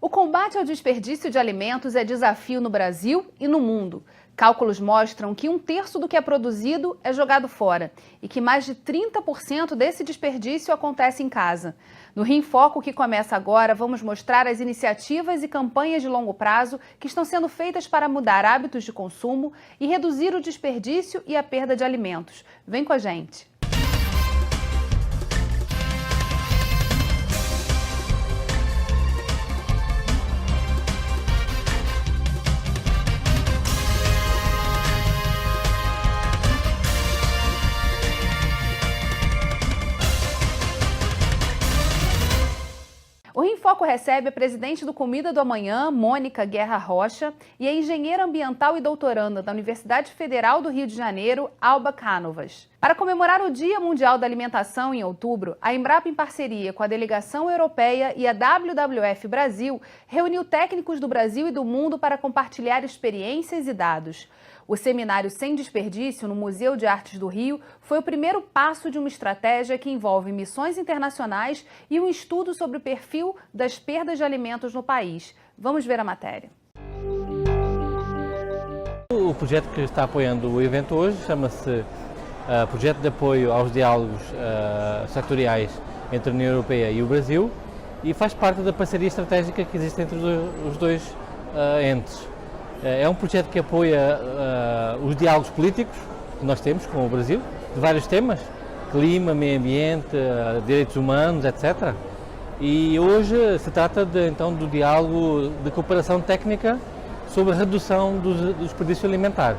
O combate ao desperdício de alimentos é desafio no Brasil e no mundo. Cálculos mostram que 1/3 do que é produzido é jogado fora e que mais de 30% desse desperdício acontece em casa. No Rio em Foco, que começa agora, vamos mostrar as iniciativas e campanhas de longo prazo que estão sendo feitas para mudar hábitos de consumo e reduzir o desperdício e a perda de alimentos. Vem com a gente! O Rio em Foco recebe a presidente do Comida do Amanhã, Mônica Guerra Rocha, e a engenheira ambiental e doutoranda da Universidade Federal do Rio de Janeiro, Alba Cánovas. Para comemorar o Dia Mundial da Alimentação em outubro, a Embrapa, em parceria com a Delegação Europeia e a WWF Brasil, reuniu técnicos do Brasil e do mundo para compartilhar experiências e dados. O seminário Sem Desperdício, no Museu de Artes do Rio, foi o primeiro passo de uma estratégia que envolve missões internacionais e um estudo sobre o perfil das perdas de alimentos no país. Vamos ver a matéria. O projeto que está apoiando o evento hoje chama-se Projeto de Apoio aos Diálogos Setoriais entre a União Europeia e o Brasil e faz parte da parceria estratégica que existe entre os dois entes. É um projeto que apoia os diálogos políticos que nós temos com o Brasil, de vários temas, clima, meio ambiente, direitos humanos, etc. E hoje se trata então do diálogo de cooperação técnica sobre a redução do desperdício alimentar.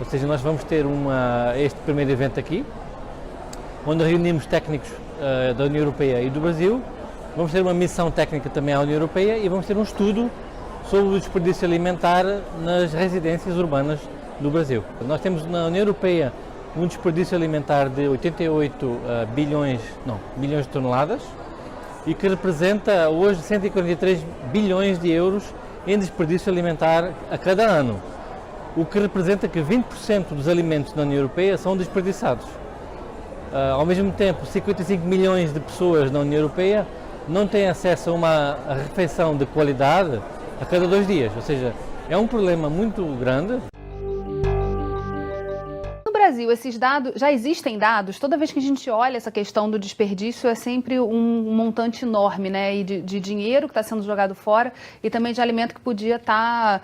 Ou seja, nós vamos ter este primeiro evento aqui, onde reunimos técnicos da União Europeia e do Brasil, vamos ter uma missão técnica também à União Europeia e vamos ter um estudo sobre o desperdício alimentar nas residências urbanas do Brasil. Nós temos na União Europeia um desperdício alimentar de 88 bilhões de toneladas e que representa hoje 143 bilhões de euros em desperdício alimentar a cada ano, o que representa que 20% dos alimentos na União Europeia são desperdiçados. Ao mesmo tempo, 55 milhões de pessoas na União Europeia não têm acesso a uma refeição de qualidade a cada 2 dias, ou seja, é um problema muito grande. No Brasil, esses dados, já existem dados, toda vez que a gente olha essa questão do desperdício é sempre um montante enorme, né? E de dinheiro que está sendo jogado fora e também de alimento que podia estar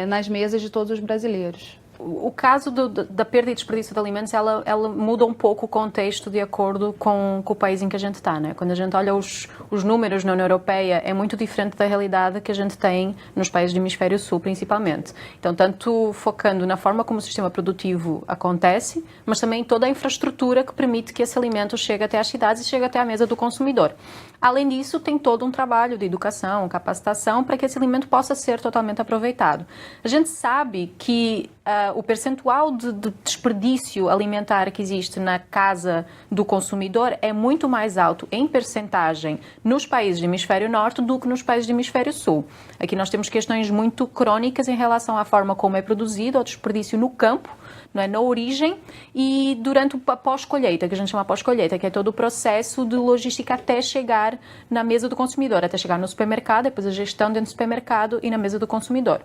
nas mesas de todos os brasileiros. O caso da perda e desperdício de alimentos, ela muda um pouco o contexto de acordo com o país em que a gente está, né? Quando a gente olha os números na União Europeia, é muito diferente da realidade que a gente tem nos países do Hemisfério Sul, principalmente. Então, tanto focando na forma como o sistema produtivo acontece, mas também toda a infraestrutura que permite que esse alimento chegue até as cidades e chegue até a mesa do consumidor. Além disso, tem todo um trabalho de educação, capacitação, para que esse alimento possa ser totalmente aproveitado. A gente sabe que o percentual de desperdício alimentar que existe na casa do consumidor é muito mais alto em percentagem nos países do Hemisfério Norte do que nos países do Hemisfério Sul. Aqui nós temos questões muito crônicas em relação à forma como é produzido o desperdício no campo, não é, na origem e durante a pós-colheita, que a gente chama pós-colheita, que é todo o processo de logística até chegar na mesa do consumidor, até chegar no supermercado, depois a gestão dentro do supermercado e na mesa do consumidor.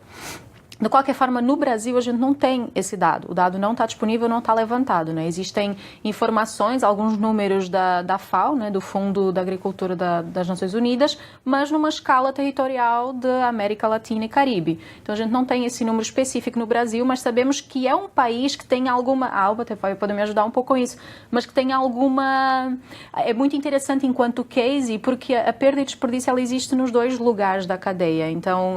De qualquer forma, no Brasil, a gente não tem esse dado. O dado não está disponível, não está levantado, né? Existem informações, alguns números da FAO, né, do Fundo da Agricultura das Nações Unidas, mas numa escala territorial da América Latina e Caribe. Então, a gente não tem esse número específico no Brasil, mas sabemos que é um país que tem alguma... A Alba até pode me ajudar um pouco com isso, mas que tem alguma... É muito interessante enquanto case, porque a perda e desperdício, ela existe nos dois lugares da cadeia. Então,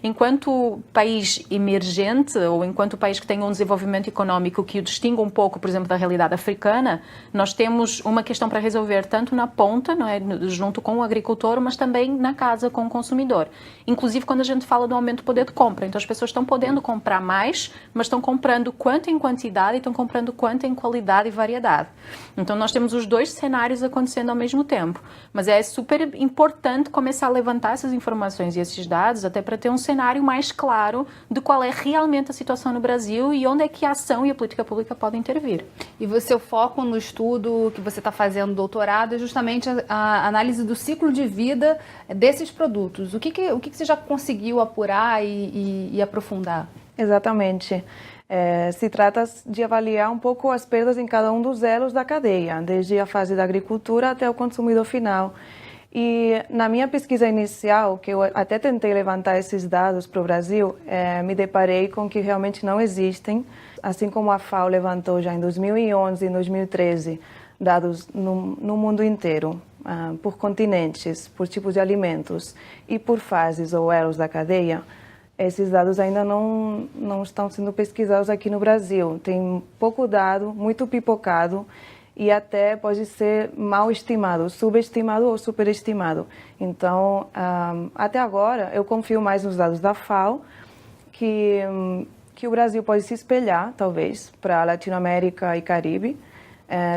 enquanto país emergente ou enquanto país que tem um desenvolvimento econômico que o distingue um pouco, por exemplo, da realidade africana, nós temos uma questão para resolver tanto na ponta, não é, junto com o agricultor, mas também na casa com o consumidor. Inclusive quando a gente fala do aumento do poder de compra. Então as pessoas estão podendo comprar mais, mas estão comprando quanto em quantidade e estão comprando quanto em qualidade e variedade. Então nós temos os dois cenários acontecendo ao mesmo tempo. Mas é super importante começar a levantar essas informações e esses dados até para ter um cenário mais claro de qual é realmente a situação no Brasil e onde é que a ação e a política pública podem intervir. E o seu foco no estudo que você está fazendo doutorado é justamente a análise do ciclo de vida desses produtos. O que você já conseguiu apurar e aprofundar? Exatamente. Se trata de avaliar um pouco as perdas em cada um dos elos da cadeia, desde a fase da agricultura até o consumidor final. E na minha pesquisa inicial, que eu até tentei levantar esses dados para o Brasil, me deparei com que realmente não existem, assim como a FAO levantou já em 2011 e 2013, dados no mundo inteiro, por continentes, por tipos de alimentos e por fases ou elos da cadeia. Esses dados ainda não estão sendo pesquisados aqui no Brasil. Tem pouco dado, muito pipocado e até pode ser mal estimado, subestimado ou superestimado. Então, até agora, eu confio mais nos dados da FAO, que o Brasil pode se espelhar, talvez, para a Latinoamérica e Caribe,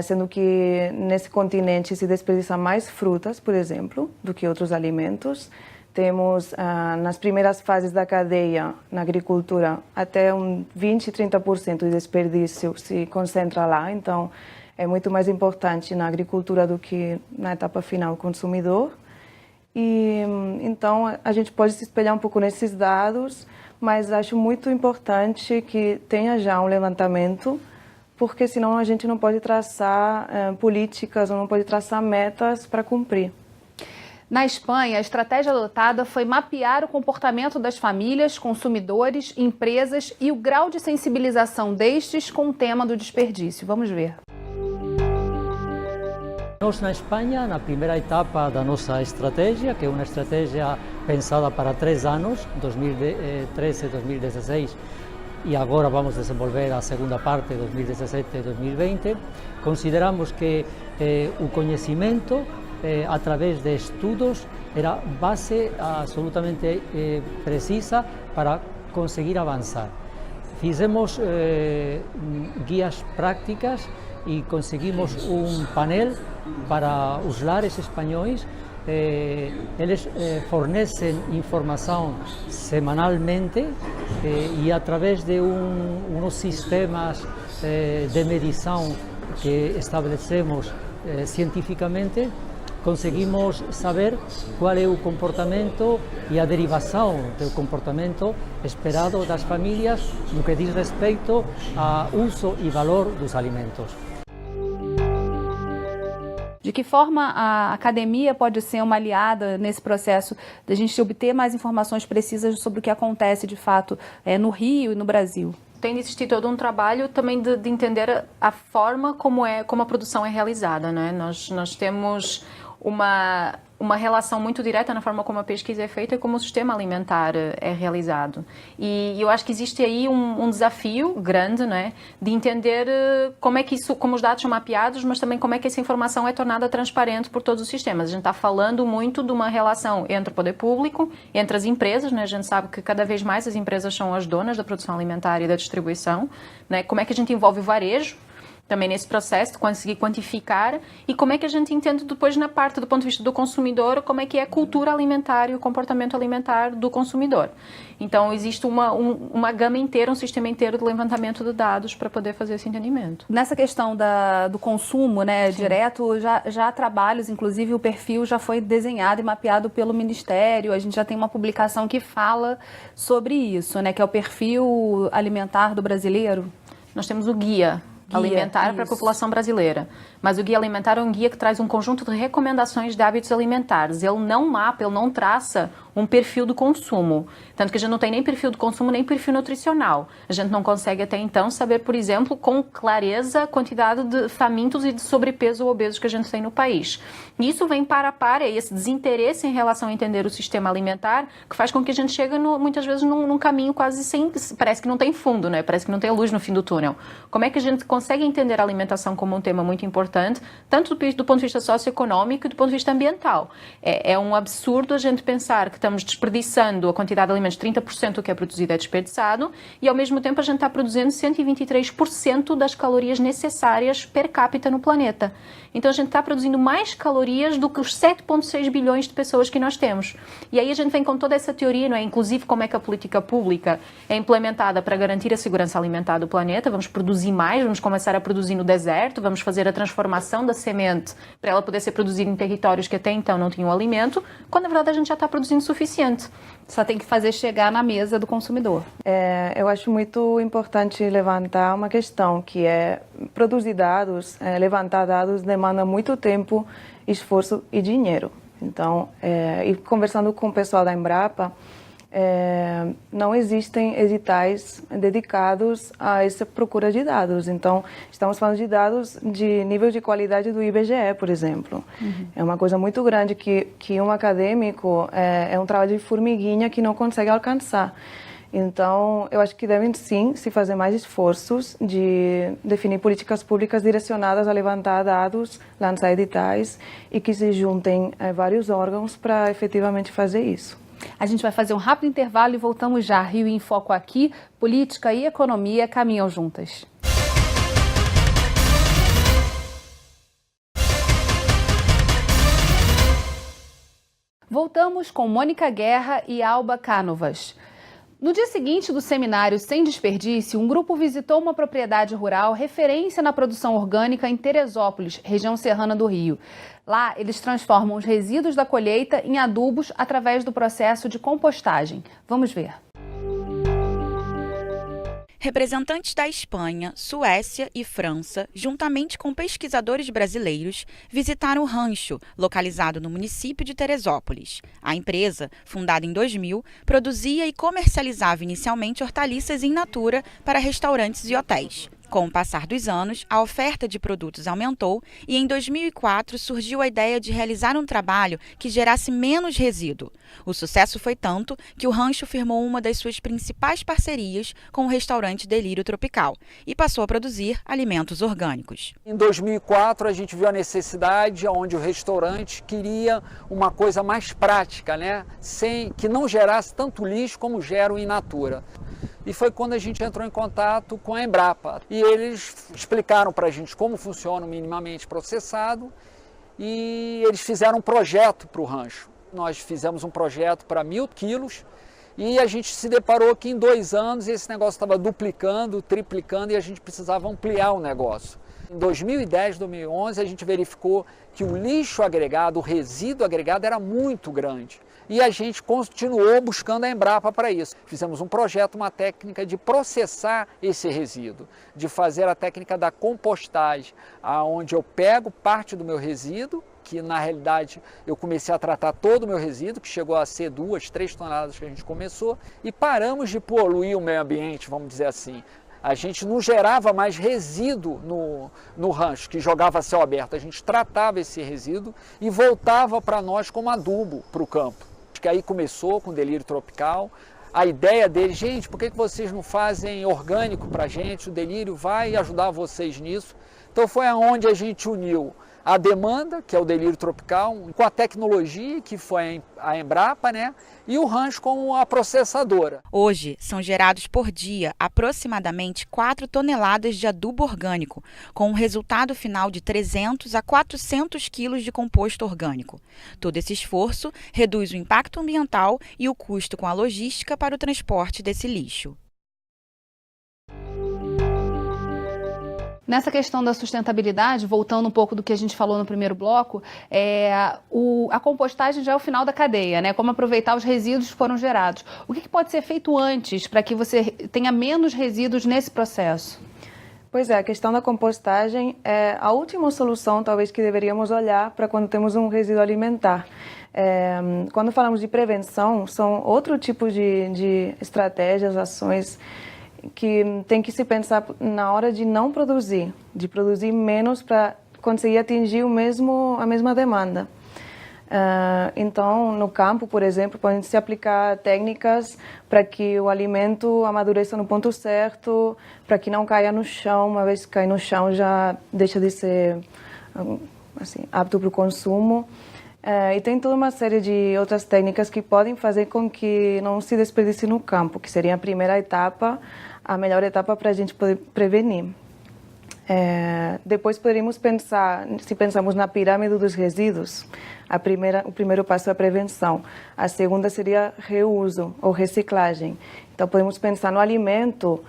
sendo que nesse continente se desperdiça mais frutas, por exemplo, do que outros alimentos. Temos, nas primeiras fases da cadeia, na agricultura, até 20% e 30% de desperdício se concentra lá. Então, é muito mais importante na agricultura do que na etapa final consumidor. E, então, a gente pode se espelhar um pouco nesses dados, mas acho muito importante que tenha já um levantamento, porque senão a gente não pode traçar políticas ou não pode traçar metas para cumprir. Na Espanha, a estratégia adotada foi mapear o comportamento das famílias, consumidores, empresas e o grau de sensibilização destes com o tema do desperdício. Vamos ver. Nós na Espanha, na primeira etapa da nossa estratégia, que é uma estratégia pensada para 3 anos, 2013 e 2016, e agora vamos desenvolver a segunda parte, 2017 e 2020, consideramos que o conhecimento através de estudos era base absolutamente precisa para conseguir avançar. Fizemos guias práticas e conseguimos um painel para os lares espanhóis. Eles fornecem informação semanalmente e através de uns sistemas de medição que estabelecemos cientificamente, conseguimos saber qual é o comportamento e a derivação do comportamento esperado das famílias no que diz respeito ao uso e valor dos alimentos. De que forma a academia pode ser uma aliada nesse processo de a gente obter mais informações precisas sobre o que acontece de fato no Rio e no Brasil? Tem de existir todo um trabalho também de entender a forma como a produção é realizada, né? Nós temos uma relação muito direta na forma como a pesquisa é feita e como o sistema alimentar é realizado. E eu acho que existe aí um desafio grande, né, de entender como é que como os dados são mapeados, mas também como é que essa informação é tornada transparente por todos os sistemas. A gente está falando muito de uma relação entre o poder público, entre as empresas, né? A gente sabe que cada vez mais as empresas são as donas da produção alimentar e da distribuição, né? Como é que a gente envolve o varejo também nesse processo de conseguir quantificar e como é que a gente entende depois na parte do ponto de vista do consumidor, como é que é a cultura alimentar e o comportamento alimentar do consumidor. Então existe uma gama inteira, um sistema inteiro de levantamento de dados para poder fazer esse entendimento. Nessa questão do consumo, né, direto, já há trabalhos, inclusive o perfil já foi desenhado e mapeado pelo Ministério, a gente já tem uma publicação que fala sobre isso, né, que é o perfil alimentar do brasileiro. Nós temos o guia alimentar para a população brasileira. Mas o guia alimentar é um guia que traz um conjunto de recomendações de hábitos alimentares. Ele não mapa, ele não traça um perfil do consumo. Tanto que a gente não tem nem perfil do consumo, nem perfil nutricional. A gente não consegue até então saber, por exemplo, com clareza a quantidade de famintos e de sobrepeso ou obesos que a gente tem no país. E isso vem para esse desinteresse em relação a entender o sistema alimentar, que faz com que a gente chegue muitas vezes num caminho quase sem... Parece que não tem fundo, né? Parece que não tem luz no fim do túnel. Como é que a gente consegue entender a alimentação como um tema muito importante importante, tanto do ponto de vista socioeconómico e do ponto de vista ambiental. É um absurdo a gente pensar que estamos desperdiçando a quantidade de alimentos, 30% do que é produzido é desperdiçado, e ao mesmo tempo a gente está produzindo 123% das calorias necessárias per capita no planeta. Então a gente está produzindo mais calorias do que os 7,6 bilhões de pessoas que nós temos. E aí a gente vem com toda essa teoria, não é? Inclusive como é que a política pública é implementada para garantir a segurança alimentar do planeta. Vamos produzir mais, vamos começar a produzir no deserto, vamos fazer a transformação da semente para ela poder ser produzida em territórios que até então não tinham alimento, quando na verdade a gente já está produzindo o suficiente. Só tem que fazer chegar na mesa do consumidor. Eu acho muito importante levantar uma questão, que é produzir dados, levantar dados demanda muito tempo, esforço e dinheiro. Então, e conversando com o pessoal da Embrapa, não existem editais dedicados a essa procura de dados. Então, estamos falando de dados de nível de qualidade do IBGE, por exemplo. É uma coisa muito grande que um acadêmico é um trabalho de formiguinha que não consegue alcançar. Então, eu acho que devem sim se fazer mais esforços de definir políticas públicas direcionadas a levantar dados, lançar editais e que se juntem vários órgãos para efetivamente fazer isso. A gente vai fazer um rápido intervalo e voltamos já. Rio em Foco aqui, política e economia caminham juntas. Voltamos com Mônica Guerra e Alba Cánovas. No dia seguinte do seminário Sem Desperdício, um grupo visitou uma propriedade rural referência na produção orgânica em Teresópolis, região serrana do Rio. Lá, eles transformam os resíduos da colheita em adubos através do processo de compostagem. Vamos ver. Representantes da Espanha, Suécia e França, juntamente com pesquisadores brasileiros, visitaram o rancho, localizado no município de Teresópolis. A empresa, fundada em 2000, produzia e comercializava inicialmente hortaliças in natura para restaurantes e hotéis. Com o passar dos anos, a oferta de produtos aumentou e em 2004 surgiu a ideia de realizar um trabalho que gerasse menos resíduo. O sucesso foi tanto que o rancho firmou uma das suas principais parcerias com o restaurante Delírio Tropical e passou a produzir alimentos orgânicos. Em 2004 a gente viu a necessidade onde o restaurante queria uma coisa mais prática, né? Que não gerasse tanto lixo como gera o in natura. E foi quando a gente entrou em contato com a Embrapa. E eles explicaram para a gente como funciona o minimamente processado e eles fizeram um projeto para o rancho. Nós fizemos um projeto para 1.000 quilos e a gente se deparou que em 2 anos esse negócio estava duplicando, triplicando e a gente precisava ampliar o negócio. Em 2010, 2011, a gente verificou que o lixo agregado, o resíduo agregado era muito grande. E a gente continuou buscando a Embrapa para isso. Fizemos um projeto, uma técnica de processar esse resíduo, de fazer a técnica da compostagem, onde eu pego parte do meu resíduo, que na realidade eu comecei a tratar todo o meu resíduo, que chegou a ser 2, 3 toneladas que a gente começou, e paramos de poluir o meio ambiente, vamos dizer assim. A gente não gerava mais resíduo no rancho, que jogava a céu aberto. A gente tratava esse resíduo e voltava para nós como adubo para o campo. Que aí começou com o Delírio Tropical. A ideia deles, gente, por que vocês não fazem orgânico para a gente? O Delírio vai ajudar vocês nisso. Então foi aonde a gente uniu a demanda, que é o Delírio Tropical, com a tecnologia, que foi a Embrapa, né? E o rancho com a processadora. Hoje, são gerados por dia aproximadamente 4 toneladas de adubo orgânico, com um resultado final de 300 a 400 quilos de composto orgânico. Todo esse esforço reduz o impacto ambiental e o custo com a logística para o transporte desse lixo. Nessa questão da sustentabilidade, voltando um pouco do que a gente falou no primeiro bloco, a compostagem já é o final da cadeia, né? Como aproveitar os resíduos que foram gerados. O que pode ser feito antes para que você tenha menos resíduos nesse processo? Pois é, a questão da compostagem é a última solução, talvez, que deveríamos olhar para quando temos um resíduo alimentar. Quando falamos de prevenção, são outro tipo de estratégias, ações que tem que se pensar na hora de não produzir, de produzir menos para conseguir atingir a mesma demanda. Então, no campo, por exemplo, podem se aplicar técnicas para que o alimento amadureça no ponto certo, para que não caia no chão. Uma vez que cai no chão, já deixa de ser assim, apto para o consumo. E tem toda uma série de outras técnicas que podem fazer com que não se desperdice no campo, que seria a primeira etapa, a melhor etapa para a gente poder prevenir. Depois poderíamos pensar, se pensamos na pirâmide dos resíduos, o primeiro passo é a prevenção. A segunda seria reuso ou reciclagem. Então podemos pensar no alimento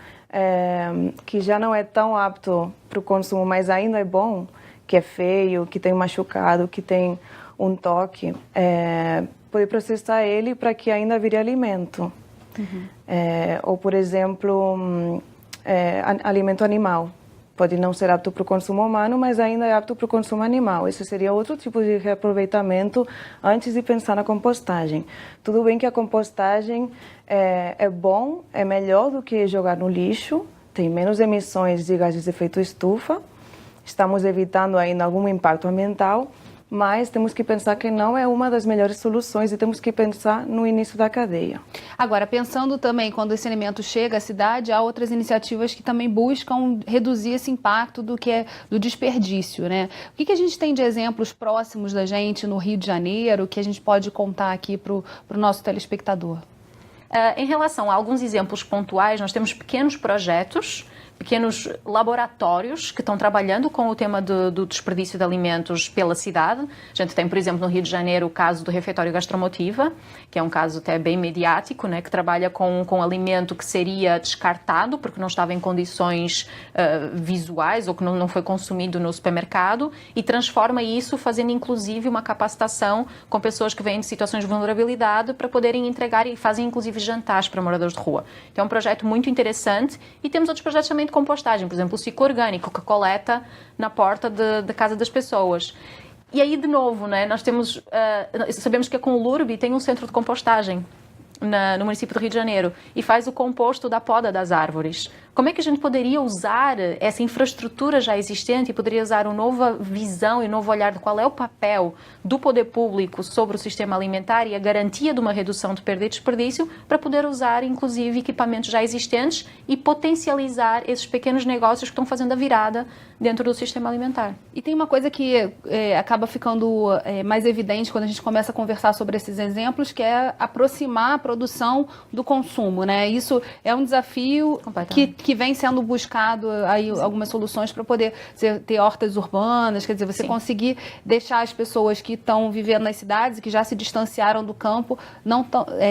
que já não é tão apto para o consumo, mas ainda é bom, que é feio, que tem machucado, que tem um toque, poder processar ele para que ainda vire alimento. Ou, por exemplo, alimento animal. Pode não ser apto para o consumo humano, mas ainda é apto para o consumo animal. Esse seria outro tipo de reaproveitamento antes de pensar na compostagem. Tudo bem que a compostagem é bom, é melhor do que jogar no lixo, tem menos emissões de gases de efeito estufa, estamos evitando ainda algum impacto ambiental, mas temos que pensar que não é uma das melhores soluções e temos que pensar no início da cadeia. Agora, pensando também quando esse alimento chega à cidade, há outras iniciativas que também buscam reduzir esse impacto do desperdício, né? O que a gente tem de exemplos próximos da gente no Rio de Janeiro que a gente pode contar aqui para o nosso telespectador? Em relação a alguns exemplos pontuais, nós temos pequenos projetos, pequenos laboratórios que estão trabalhando com o tema do desperdício de alimentos pela cidade. A gente tem, por exemplo, no Rio de Janeiro o caso do Refeitório Gastromotiva, que é um caso até bem mediático, né, que trabalha com alimento que seria descartado porque não estava em condições visuais ou que não foi consumido no supermercado e transforma isso fazendo inclusive uma capacitação com pessoas que vêm de situações de vulnerabilidade para poderem entregar e fazem inclusive jantares para moradores de rua. Então é um projeto muito interessante e temos outros projetos também de compostagem, por exemplo, o ciclo orgânico que coleta na porta da casa das pessoas. E aí, de novo, né, nós temos, sabemos que a Conlurb tem um centro de compostagem no município do Rio de Janeiro e faz o composto da poda das árvores. Como é que a gente poderia usar essa infraestrutura já existente e poderia usar uma nova visão e um novo olhar de qual é o papel do poder público sobre o sistema alimentar e a garantia de uma redução de perda e desperdício para poder usar, inclusive, equipamentos já existentes e potencializar esses pequenos negócios que estão fazendo a virada dentro do sistema alimentar. E tem uma coisa que acaba ficando mais evidente quando a gente começa a conversar sobre esses exemplos, que é aproximar a produção do consumo, né? Isso é um desafio que vem sendo buscado aí algumas soluções para poder ter hortas urbanas, quer dizer, você Sim. conseguir deixar as pessoas que estão vivendo nas cidades e que já se distanciaram do campo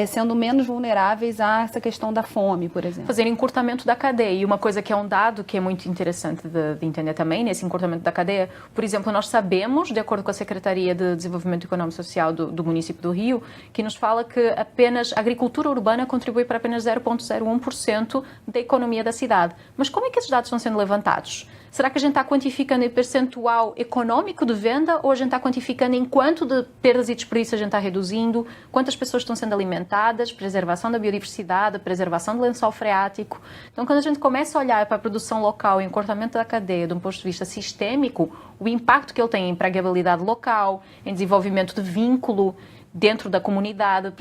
sendo menos vulneráveis a essa questão da fome, por exemplo. Fazer encurtamento da cadeia. E uma coisa que é um dado que é muito interessante de entender também, nesse encurtamento da cadeia, por exemplo, nós sabemos, de acordo com a Secretaria de Desenvolvimento Econômico e Social do município do Rio, que nos fala que apenas a agricultura urbana contribui para apenas 0,01% da economia da cidade. Mas como é que esses dados estão sendo levantados? Será que a gente está quantificando em percentual econômico de venda ou a gente está quantificando em quanto de perdas e desperdício a gente está reduzindo, quantas pessoas estão sendo alimentadas, preservação da biodiversidade, preservação do lençol freático? Então, quando a gente começa a olhar para a produção local e encurtamento da cadeia de um ponto de vista sistêmico, o impacto que ele tem em empregabilidade local, em desenvolvimento de vínculo dentro da comunidade,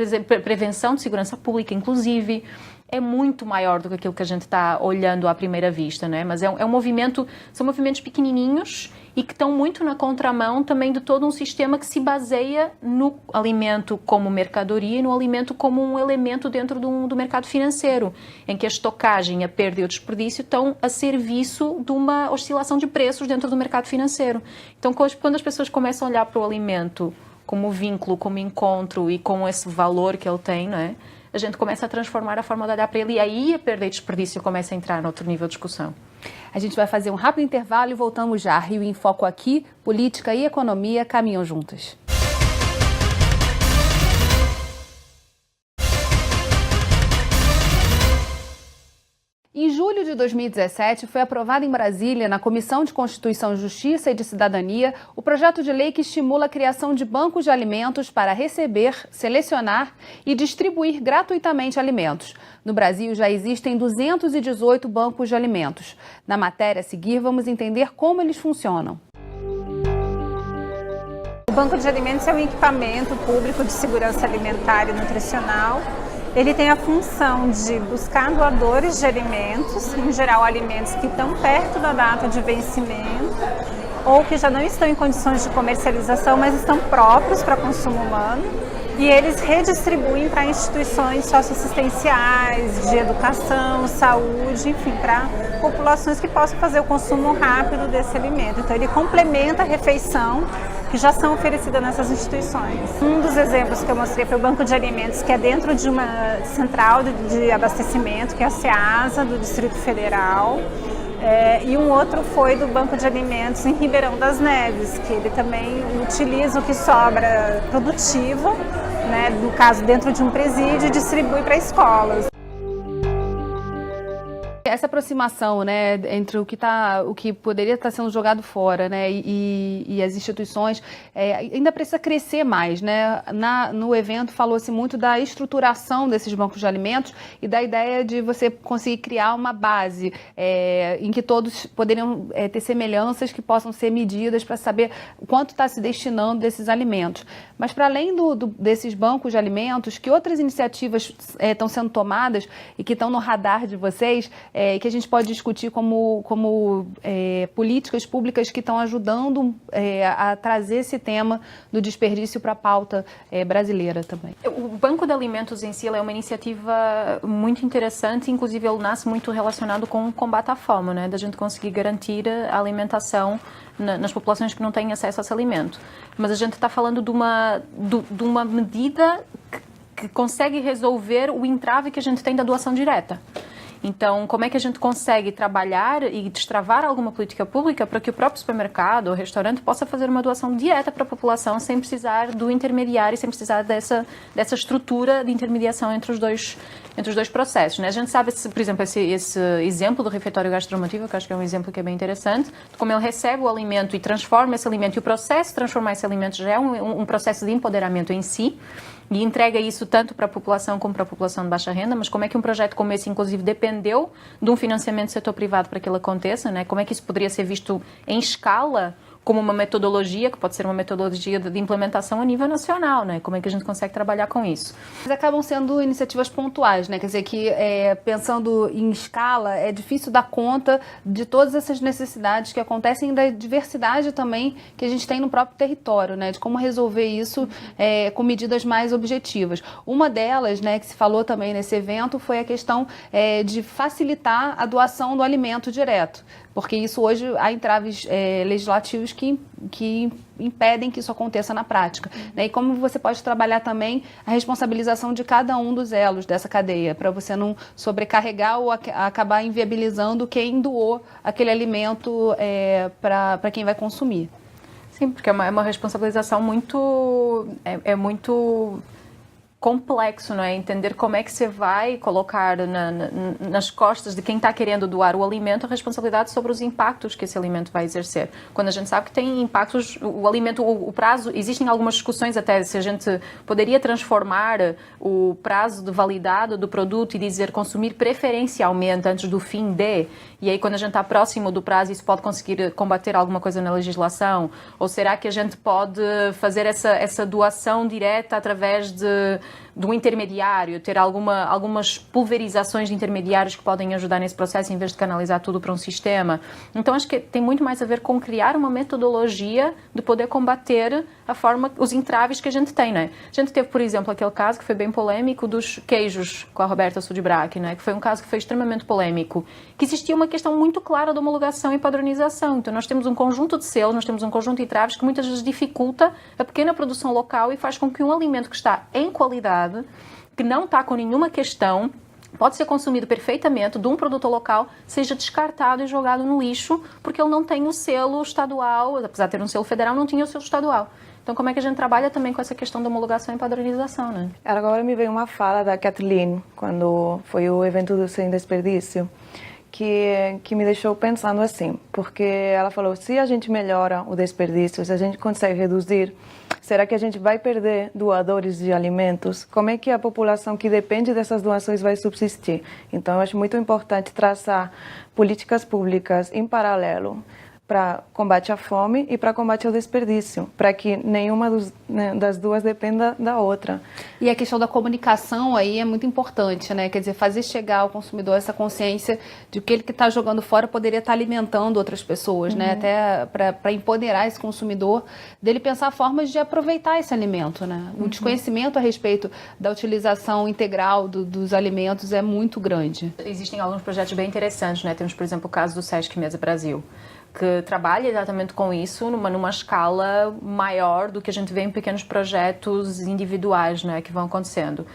prevenção de segurança pública, inclusive, é muito maior do que aquilo que a gente está olhando à primeira vista, né? Mas é um movimento, são movimentos pequenininhos e que estão muito na contramão também de todo um sistema que se baseia no alimento como mercadoria e no alimento como um elemento dentro do mercado financeiro, em que a estocagem, a perda e o desperdício estão a serviço de uma oscilação de preços dentro do mercado financeiro. Então, quando as pessoas começam a olhar para o alimento como vínculo, como encontro e com esse valor que ele tem, não é? A gente começa a transformar a forma de olhar para ele e aí a perda e desperdício começa a entrar em outro nível de discussão. A gente vai fazer um rápido intervalo e voltamos já. Rio em Foco aqui, política e economia caminham juntas. Em julho de 2017, foi aprovado em Brasília, na Comissão de Constituição, Justiça e de Cidadania, o projeto de lei que estimula a criação de bancos de alimentos para receber, selecionar e distribuir gratuitamente alimentos. No Brasil, já existem 218 bancos de alimentos. Na matéria a seguir, vamos entender como eles funcionam. O Banco de Alimentos é um equipamento público de segurança alimentar e nutricional. Ele tem a função de buscar doadores de alimentos, em geral alimentos que estão perto da data de vencimento, ou que já não estão em condições de comercialização, mas estão próprios para consumo humano, e eles redistribuem para instituições socioassistenciais, de educação, saúde, enfim, para populações que possam fazer o consumo rápido desse alimento. Então ele complementa a refeição que já são oferecidas nessas instituições. Um dos exemplos que eu mostrei foi o Banco de Alimentos, que é dentro de uma central de abastecimento, que é a SEASA, do Distrito Federal. E um outro foi do Banco de Alimentos em Ribeirão das Neves, que ele também utiliza o que sobra produtivo, né, no caso dentro de um presídio, e distribui para escolas. Essa aproximação, né, entre o que poderia estar sendo jogado fora, né, e as instituições ainda precisa crescer mais, né? No evento falou-se muito da estruturação desses bancos de alimentos e da ideia de você conseguir criar uma base em que todos poderiam ter semelhanças que possam ser medidas para saber o quanto está se destinando desses alimentos. Mas para além desses bancos de alimentos, que outras iniciativas estão sendo tomadas e que estão no radar de vocês, que a gente pode discutir como políticas públicas que estão ajudando a trazer esse tema do desperdício para a pauta brasileira também? O Banco de Alimentos em si é uma iniciativa muito interessante, inclusive ele nasce muito relacionado com o combate à fome, né? Da gente conseguir garantir a alimentação nas populações que não têm acesso a esse alimento. Mas a gente está falando de uma medida que consegue resolver o entrave que a gente tem da doação direta. Então, como é que a gente consegue trabalhar e destravar alguma política pública para que o próprio supermercado ou restaurante possa fazer uma doação direta para a população sem precisar do intermediário, sem precisar dessa estrutura de intermediação entre os dois processos, né? A gente sabe, por exemplo, esse exemplo do refeitório gastromotivo, que eu acho que é um exemplo que é bem interessante, de como ele recebe o alimento e transforma esse alimento, e o processo de transformar esse alimento já é um processo de empoderamento em si, e entrega isso tanto para a população como para a população de baixa renda. Mas como é que um projeto como esse, inclusive, dependeu de um financiamento do setor privado para que ele aconteça, né? Como é que isso poderia ser visto em escala como uma metodologia, que pode ser uma metodologia de implementação a nível nacional, né? Como é que a gente consegue trabalhar com isso? Mas acabam sendo iniciativas pontuais, né? Quer dizer que, pensando em escala, é difícil dar conta de todas essas necessidades que acontecem e da diversidade também que a gente tem no próprio território, né? De como resolver isso com medidas mais objetivas. Uma delas, né, que se falou também nesse evento, foi a questão de facilitar a doação do alimento direto. Porque isso hoje há entraves legislativos que impedem que isso aconteça na prática. Né? E como você pode trabalhar também a responsabilização de cada um dos elos dessa cadeia, para você não sobrecarregar ou acabar inviabilizando quem doou aquele alimento para quem vai consumir. Sim, porque é uma responsabilização muito complexo, não é? Entender como é que você vai colocar nas costas de quem está querendo doar o alimento a responsabilidade sobre os impactos que esse alimento vai exercer. Quando a gente sabe que tem impactos, o alimento, o prazo, existem algumas discussões até se a gente poderia transformar o prazo de validade do produto e dizer consumir preferencialmente antes do fim de, e aí quando a gente está próximo do prazo isso pode conseguir combater alguma coisa na legislação? Ou será que a gente pode fazer essa doação direta através de um intermediário, ter algumas pulverizações de intermediários que podem ajudar nesse processo em vez de canalizar tudo para um sistema? Então acho que tem muito mais a ver com criar uma metodologia de poder combater os entraves que a gente tem, né? A gente teve, por exemplo, aquele caso que foi bem polêmico dos queijos com a Roberta Sudbrack, né? Que foi um caso que foi extremamente polêmico, que existia uma questão muito clara de homologação e padronização. Então nós temos um conjunto de selos, nós temos um conjunto de entraves que muitas vezes dificulta a pequena produção local e faz com que um alimento que está em qualidade, que não está com nenhuma questão, pode ser consumido perfeitamente de um produto local, seja descartado e jogado no lixo, porque ele não tem o selo estadual, apesar de ter um selo federal, não tinha o selo estadual. Então, como é que a gente trabalha também com essa questão da homologação e padronização, né? Agora me veio uma fala da Kathleen, quando foi o evento do Sem Desperdício, que me deixou pensando assim, porque ela falou, se a gente melhora o desperdício, se a gente consegue reduzir, será que a gente vai perder doadores de alimentos? Como é que a população que depende dessas doações vai subsistir? Então, eu acho muito importante traçar políticas públicas em paralelo para combate à fome e para combate ao desperdício, para que nenhuma das duas dependa da outra. E a questão da comunicação aí é muito importante, né? Quer dizer, fazer chegar ao consumidor essa consciência de que ele que está jogando fora poderia estar alimentando outras pessoas, né? Até para empoderar esse consumidor, dele pensar formas de aproveitar esse alimento, né? O desconhecimento a respeito da utilização integral dos alimentos é muito grande. Existem alguns projetos bem interessantes, né? Temos, por exemplo, o caso do Sesc Mesa Brasil, que trabalha exatamente com isso numa escala maior do que a gente vê em pequenos projetos individuais, né, que vão acontecendo.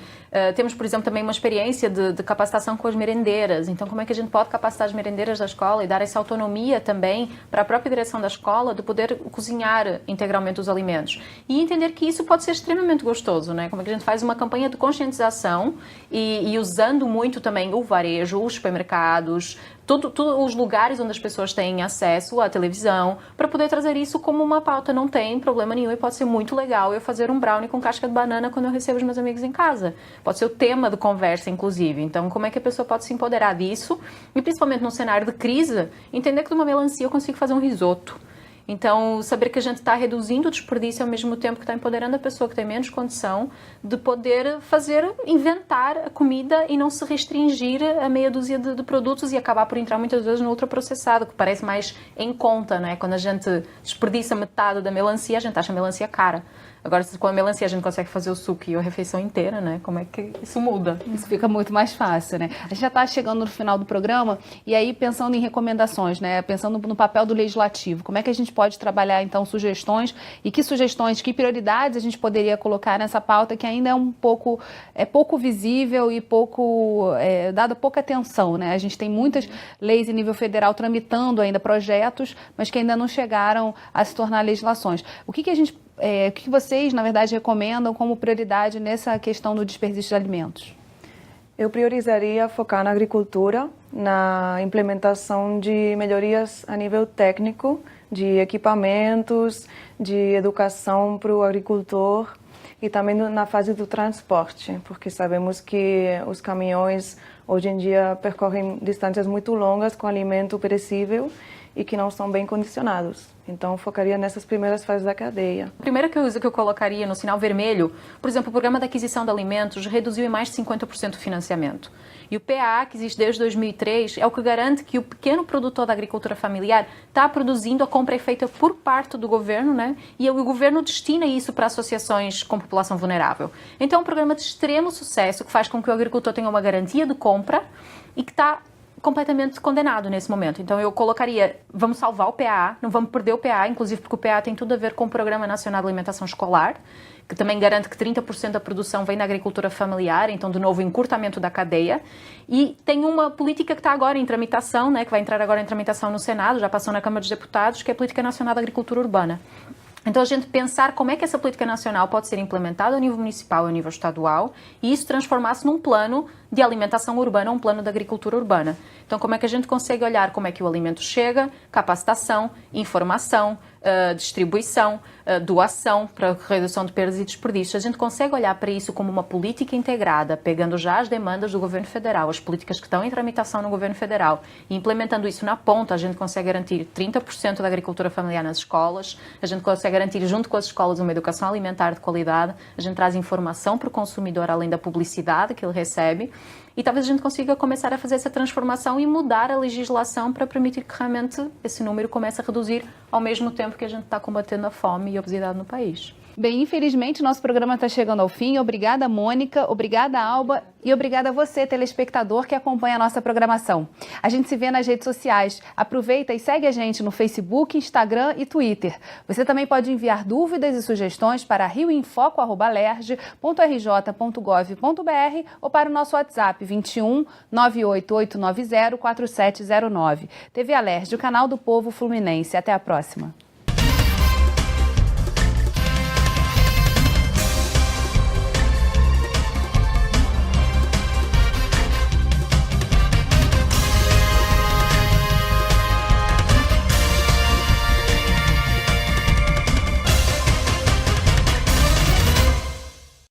Temos, por exemplo, também uma experiência de capacitação com as merendeiras. Então, como é que a gente pode capacitar as merendeiras da escola e dar essa autonomia também para a própria direção da escola de poder cozinhar integralmente os alimentos? E entender que isso pode ser extremamente gostoso, né? Como é que a gente faz uma campanha de conscientização e usando muito também o varejo, os supermercados, todos os lugares onde as pessoas têm acesso à televisão, para poder trazer isso como uma pauta. Não tem problema nenhum e pode ser muito legal eu fazer um brownie com casca de banana quando eu recebo os meus amigos em casa. Pode ser o tema de conversa, inclusive. Então, como é que a pessoa pode se empoderar disso? E, principalmente num cenário de crise, entender que de uma melancia eu consigo fazer um risoto. Então, saber que a gente está reduzindo o desperdício ao mesmo tempo que está empoderando a pessoa que tem menos condição de poder inventar a comida e não se restringir a meia dúzia de produtos e acabar por entrar muitas vezes no ultraprocessado, que parece mais em conta, né? Quando a gente desperdiça metade da melancia, a gente acha a melancia cara. Agora, se com a melancia a gente consegue fazer o suco e a refeição inteira, né? Como é que isso muda? Isso fica muito mais fácil, né? A gente já está chegando no final do programa e aí pensando em recomendações, né? Pensando no papel do legislativo. Como é que a gente pode trabalhar, então, sugestões e que prioridades a gente poderia colocar nessa pauta que ainda é pouco visível e dada pouca atenção, né? A gente tem muitas leis em nível federal tramitando ainda projetos, mas que ainda não chegaram a se tornar legislações. O que vocês, na verdade, recomendam como prioridade nessa questão do desperdício de alimentos? Eu priorizaria focar na agricultura, na implementação de melhorias a nível técnico, de equipamentos, de educação para o agricultor e também na fase do transporte, porque sabemos que os caminhões hoje em dia percorrem distâncias muito longas com alimento perecível e que não são bem condicionados. Então, focaria nessas primeiras fases da cadeia. A primeira coisa que eu colocaria no sinal vermelho, por exemplo, o Programa de Aquisição de Alimentos reduziu em mais de 50% o financiamento. E o PAA, que existe desde 2003, é o que garante que o pequeno produtor da agricultura familiar está produzindo, a compra é feita por parte do governo, né? E o governo destina isso para associações com população vulnerável. Então, é um programa de extremo sucesso que faz com que o agricultor tenha uma garantia de compra e que está completamente condenado nesse momento. Então eu colocaria, vamos salvar o PAA, não vamos perder o PAA, inclusive porque o PAA tem tudo a ver com o Programa Nacional de Alimentação Escolar, que também garante que 30% da produção vem da agricultura familiar, então de novo encurtamento da cadeia, e tem uma política que está agora em tramitação, né, que vai entrar agora em tramitação no Senado, já passou na Câmara dos Deputados, que é a Política Nacional da Agricultura Urbana. Então, a gente pensar como é que essa política nacional pode ser implementada a nível municipal e a nível estadual e isso transformar-se num plano de alimentação urbana, um plano de agricultura urbana. Então, como é que a gente consegue olhar como é que o alimento chega, capacitação, informação, distribuição, doação para redução de perdas e desperdícios. A gente consegue olhar para isso como uma política integrada, pegando já as demandas do governo federal, as políticas que estão em tramitação no governo federal e implementando isso na ponta, a gente consegue garantir 30% da agricultura familiar nas escolas, a gente consegue garantir junto com as escolas uma educação alimentar de qualidade, a gente traz informação para o consumidor além da publicidade que ele recebe e talvez a gente consiga começar a fazer essa transformação e mudar a legislação para permitir que realmente esse número comece a reduzir ao mesmo tempo que a gente está combatendo a fome e a obesidade no país. Bem, infelizmente, nosso programa está chegando ao fim. Obrigada, Mônica. Obrigada, Alba. E obrigada a você, telespectador, que acompanha a nossa programação. A gente se vê nas redes sociais. Aproveita e segue a gente no Facebook, Instagram e Twitter. Você também pode enviar dúvidas e sugestões para rioinfoco@lerj.rj.gov.br ou para o nosso WhatsApp 21 98890 4709. TV Alerj, o canal do povo fluminense. Até a próxima.